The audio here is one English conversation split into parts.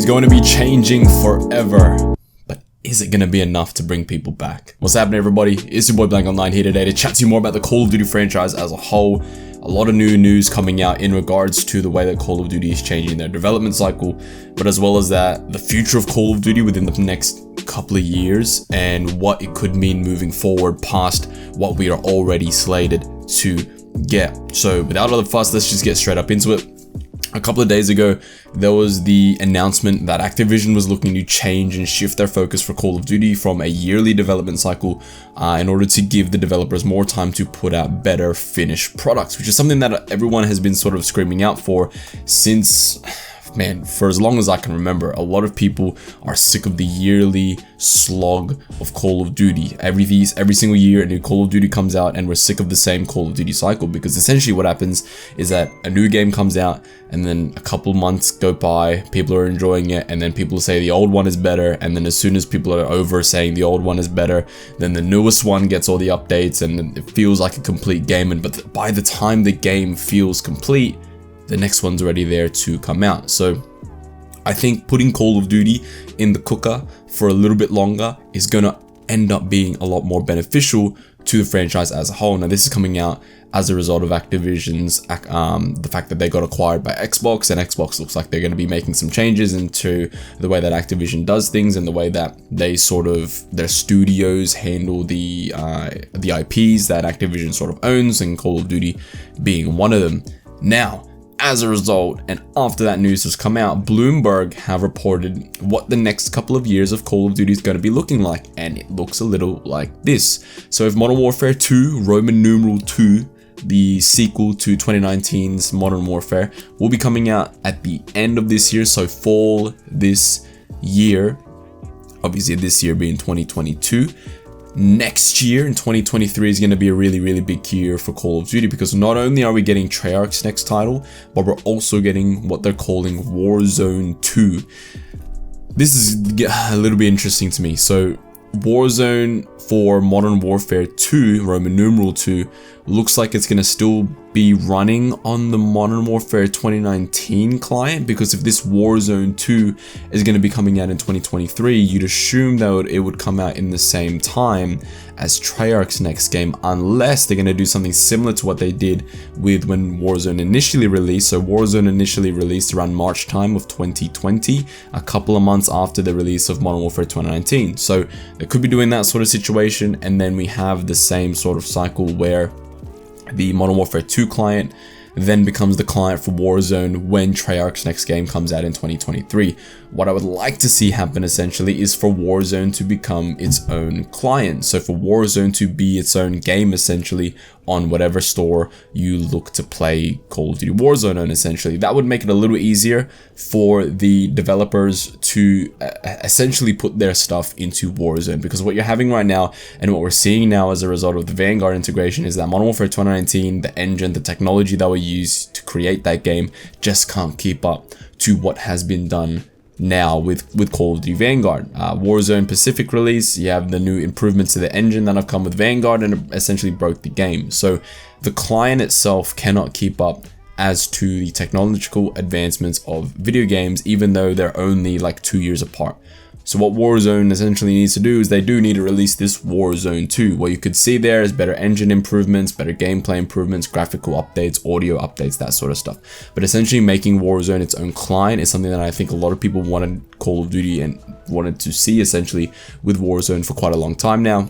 is going to be changing forever. But is it going to be enough to bring people back? What's happening, everybody? It's your boy BlancOnline here today to chat to you more about the Call of Duty franchise as a whole. A lot of new news coming out in regards to the way that Call of Duty is changing their development cycle, but as well as that, the future of Call of Duty within the next couple of years and what it could mean moving forward past what we are already slated to get. So without other fuss, let's just get straight up into it. A couple of days ago, there was the announcement that Activision was looking to change and shift their focus for Call of Duty from a yearly development cycle in order to give the developers more time to put out better finished products, which is something that everyone has been sort of screaming out for since, man, for as long as I can remember. A lot of people are sick of the yearly slog of Call of Duty. Every single year a new Call of Duty comes out and we're sick of the same Call of Duty cycle, because essentially what happens is that a new game comes out and then a couple months go by, people are enjoying it, and then people say the old one is better, and then as soon as people are over saying the old one is better, then the newest one gets all the updates and it feels like a complete game. But by the time the game feels complete, the next one's already there to come out. So I think putting Call of Duty in the cooker for a little bit longer is going to end up being a lot more beneficial to the franchise as a whole. Now, this is coming out as a result of Activision's the fact that they got acquired by Xbox, and Xbox looks like they're going to be making some changes into the way that Activision does things and the way that they sort of, their studios handle the IPs that Activision sort of owns, and Call of Duty being one of them. Now, as a result, and after that news has come out, Bloomberg have reported what the next couple of years of Call of Duty is going to be looking like, and it looks a little like this. So if Modern Warfare 2, Roman numeral 2, the sequel to 2019's Modern Warfare, will be coming out at the end of this year, so fall this year, obviously this year being 2022. Next year in 2023 is going to be a really big year for Call of Duty, because not only are we getting Treyarch's next title, but we're also getting what they're calling Warzone 2. This is a little bit interesting to me. So Warzone for Modern Warfare 2, Roman numeral 2, looks like it's going to still be running on the Modern Warfare 2019 client, because if this Warzone 2 is going to be coming out in 2023, you'd assume that it would come out in the same time as Treyarch's next game, unless they're going to do something similar to what they did with when Warzone initially released. So Warzone initially released around March time of 2020, a couple of months after the release of Modern Warfare 2019. So they could be doing that sort of situation, and then we have the same sort of cycle where the Modern Warfare 2 client then becomes the client for Warzone when Treyarch's next game comes out in 2023. What I would like to see happen essentially is for Warzone to become its own client. So for Warzone to be its own game essentially on whatever store you look to play Call of Duty Warzone on essentially. That would make it a little easier for the developers to essentially put their stuff into Warzone, because what you're having right now and what we're seeing now as a result of the Vanguard integration is that Modern Warfare 2019, the engine, the technology that we use to create that game just can't keep up to what has been done now with Call of Duty Vanguard. Warzone Pacific release, you have the new improvements to the engine that have come with Vanguard and essentially broke the game. So the client itself cannot keep up as to the technological advancements of video games, even though they're only like 2 years apart. So what Warzone essentially needs to do is they do need to release this Warzone 2. What you could see there is better engine improvements, better gameplay improvements, graphical updates, audio updates, that sort of stuff. But essentially making Warzone its own client is something that I think a lot of people wanted Call of Duty and wanted to see essentially with Warzone for quite a long time now.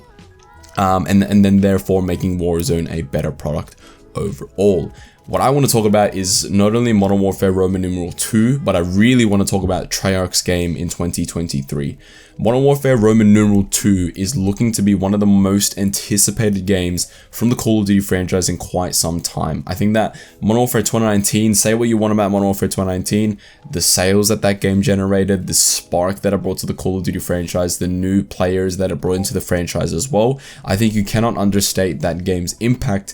And then therefore making Warzone a better product overall. What I want to talk about is not only Modern Warfare Roman numeral 2, but I really want to talk about Treyarch's game in 2023. Modern Warfare Roman numeral 2 is looking to be one of the most anticipated games from the Call of Duty franchise in quite some time. I think that Modern Warfare 2019, say what you want about Modern Warfare 2019, the sales that game generated, the spark that it brought to the Call of Duty franchise, the new players that it brought into the franchise as well, I think you cannot understate that game's impact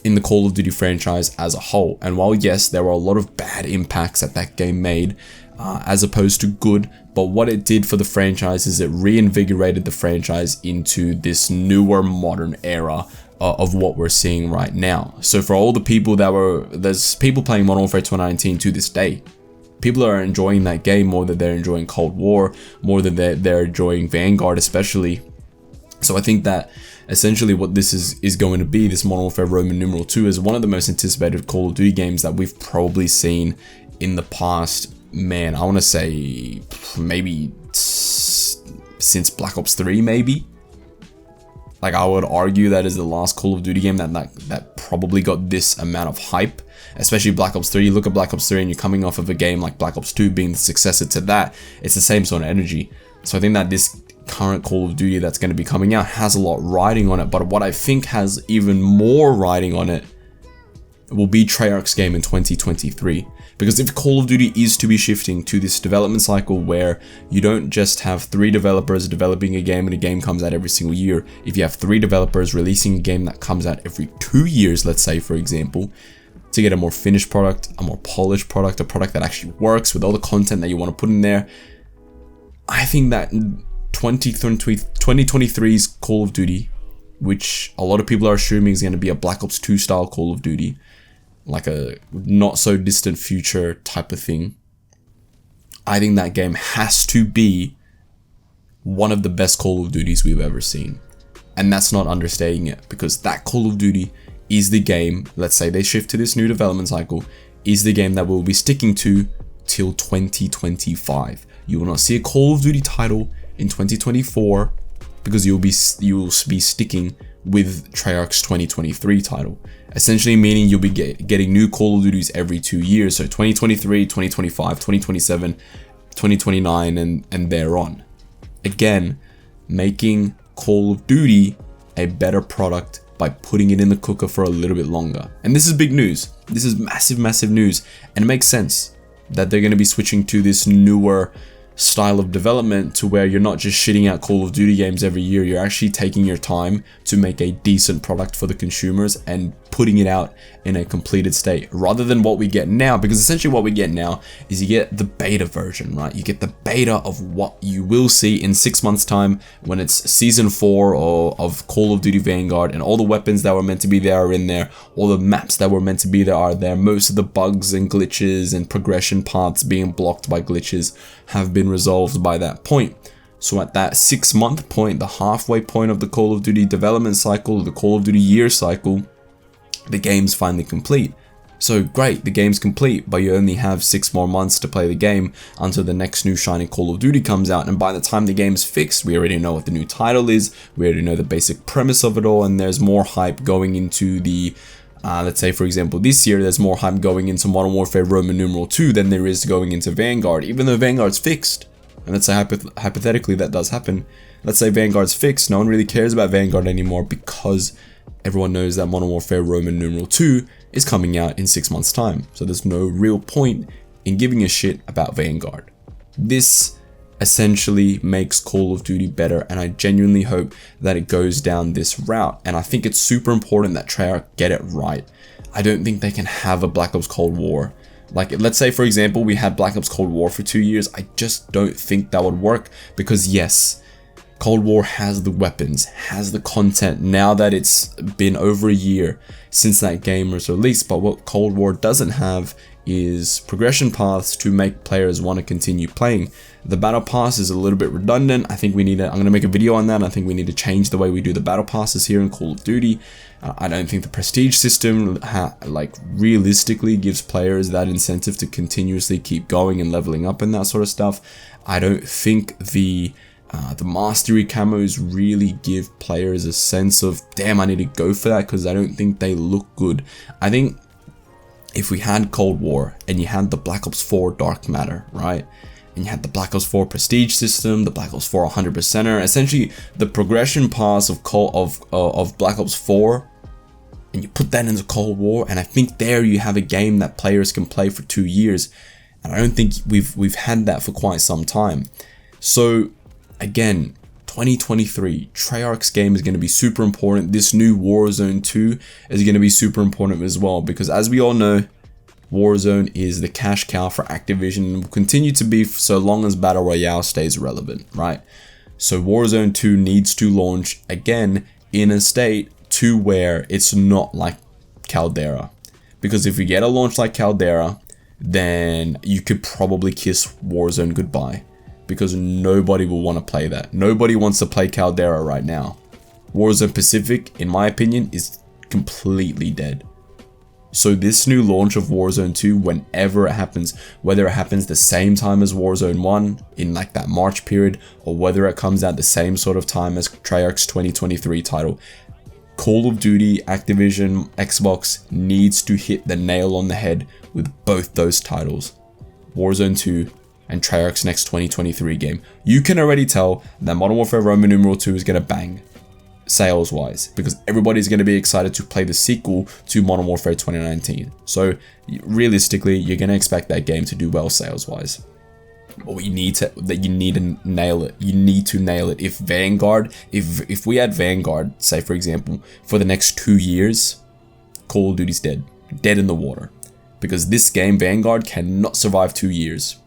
in the Call of Duty franchise as a whole. And while yes, there were a lot of bad impacts that game made as opposed to good, but what it did for the franchise is it reinvigorated the franchise into this newer modern era of what we're seeing right now. So for all the people there's people playing Modern Warfare 2019 to this day, people are enjoying that game more than they're enjoying Cold War, more than they're enjoying Vanguard especially. So I think that essentially what this is going to be, this Modern Warfare Roman numeral 2, is one of the most anticipated Call of Duty games that we've probably seen in the past, man, I want to say maybe since Black Ops 3 maybe. Like, I would argue that is the last Call of Duty game that probably got this amount of hype, especially Black Ops 3. You look at Black Ops 3 and you're coming off of a game like Black Ops 2 being the successor to that. It's the same sort of energy. So I think that this current Call of Duty that's going to be coming out has a lot riding on it, but what I think has even more riding on it will be Treyarch's game in 2023. Because if Call of Duty is to be shifting to this development cycle where you don't just have 3 developers developing a game and a game comes out every single year, if you have 3 developers releasing a game that comes out every 2 years, let's say for example, to get a more finished product, a more polished product, a product that actually works with all the content that you want to put in there, I think that 2023's Call of Duty, which a lot of people are assuming is going to be a Black Ops 2 style Call of Duty, like a not so distant future type of thing, I think that game has to be one of the best Call of Duties we've ever seen. And that's not understating it, because that Call of Duty is the game, let's say they shift to this new development cycle, is the game that we'll be sticking to till 2025. You will not see a Call of Duty title in 2024 because you will be sticking with Treyarch's 2023 title, essentially meaning you'll be getting new Call of Duties every 2 years, so 2023, 2025, 2027, 2029 and thereon. Again, making Call of Duty a better product by putting it in the cooker for a little bit longer. And this is big news. This is massive news, and it makes sense that they're going to be switching to this newer style of development to where you're not just shitting out Call of Duty games every year, you're actually taking your time to make a decent product for the consumers and putting it out in a completed state, rather than what we get now. Because essentially what we get now is you get the beta version, right? You get the beta of what you will see in 6 months time when it's season 4 of Call of Duty Vanguard, and all the weapons that were meant to be there are in there, all the maps that were meant to be there are there, most of the bugs and glitches and progression paths being blocked by glitches have been resolved by that point. So at that 6 month point, the halfway point of the Call of Duty development cycle, the Call of Duty year cycle, the game's finally complete. So great, the game's complete, but you only have 6 more months to play the game until the next new shiny Call of Duty comes out, and by the time the game's fixed, we already know what the new title is, we already know the basic premise of it all, and there's more hype going into the let's say for example this year, there's more hype going into Modern Warfare Roman numeral 2 than there is going into Vanguard, even though Vanguard's fixed. And let's say hypothetically that does happen. Let's say Vanguard's fixed, no one really cares about Vanguard anymore because everyone knows that Modern Warfare Roman numeral 2 is coming out in 6 months time. So there's no real point in giving a shit about Vanguard. This essentially makes Call of Duty better, and I genuinely hope that it goes down this route. And I think it's super important that Treyarch get it right. I don't think they can have a Black Ops Cold War. Like, let's say for example we had Black Ops Cold War for 2 years. I just don't think that would work, because yes, Cold War has the weapons, has the content now that it's been over a year since that game was released, but what Cold War doesn't have is progression paths to make players want to continue playing. The battle pass is a little bit redundant. I think we need to, I'm going to make a video on that. I think we need to change the way we do the battle passes here in Call of Duty. I don't think the prestige system like realistically gives players that incentive to continuously keep going and leveling up and that sort of stuff. I don't think the mastery camos really give players a sense of, damn, I need to go for that, because I don't think they look good. I think if we had Cold War and you had the Black Ops 4 Dark Matter, right? And you had the Black Ops 4 Prestige system, the Black Ops 4 100%er, essentially the progression paths of Black Ops 4, and you put that into Cold War, and I think there you have a game that players can play for 2 years. And I don't think we've had that for quite some time. So again, 2023, Treyarch's game is going to be super important. This new Warzone 2 is going to be super important as well, because as we all know, Warzone is the cash cow for Activision and will continue to be so long as Battle Royale stays relevant, right? So Warzone 2 needs to launch again in a state to where it's not like Caldera. Because if we get a launch like Caldera, then you could probably kiss Warzone goodbye, because nobody will want to play that. Nobody wants to play Caldera right now. Warzone Pacific, in my opinion, is completely dead. So this new launch of Warzone 2, whenever it happens, whether it happens the same time as Warzone 1 in like that March period, or whether it comes out the same sort of time as Treyarch's 2023 title, Call of Duty, Activision, Xbox needs to hit the nail on the head with both those titles, Warzone 2 and Treyarch's next 2023 game. You can already tell that Modern Warfare Roman numeral 2 is going to bang sales wise, because everybody's going to be excited to play the sequel to Modern Warfare 2019. So realistically, you're going to expect that game to do well sales wise. But you need to nail it. You need to nail it. If Vanguard, if we had Vanguard, say for example, for the next 2 years, Call of Duty's dead in the water, because this game Vanguard cannot survive 2 years.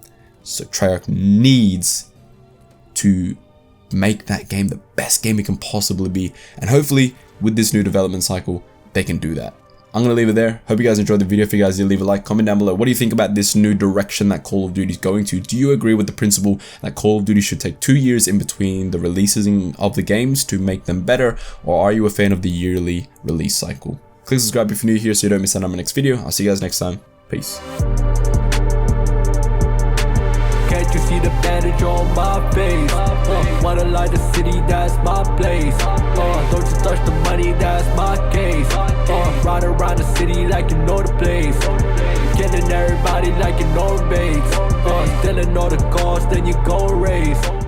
So Treyarch needs to make that game the best game it can possibly be, and hopefully with this new development cycle they can do that. I'm gonna leave it there. Hope you guys enjoyed the video. If you guys did, leave a like, comment down below. What do you think about this new direction that Call of Duty is going to? Do you agree with the principle that Call of Duty should take 2 years in between the releases of the games to make them better, or are you a fan of the yearly release cycle? Click subscribe if you're new here so you don't miss out on my next video. I'll see you guys next time. Peace. Can't you see the bandage on my face? Wanna light the city, that's my place. Don't you touch the money, that's my case. Ride around the city like you know the place. Killing everybody like you know the base. Stealing all the cars, then you go race.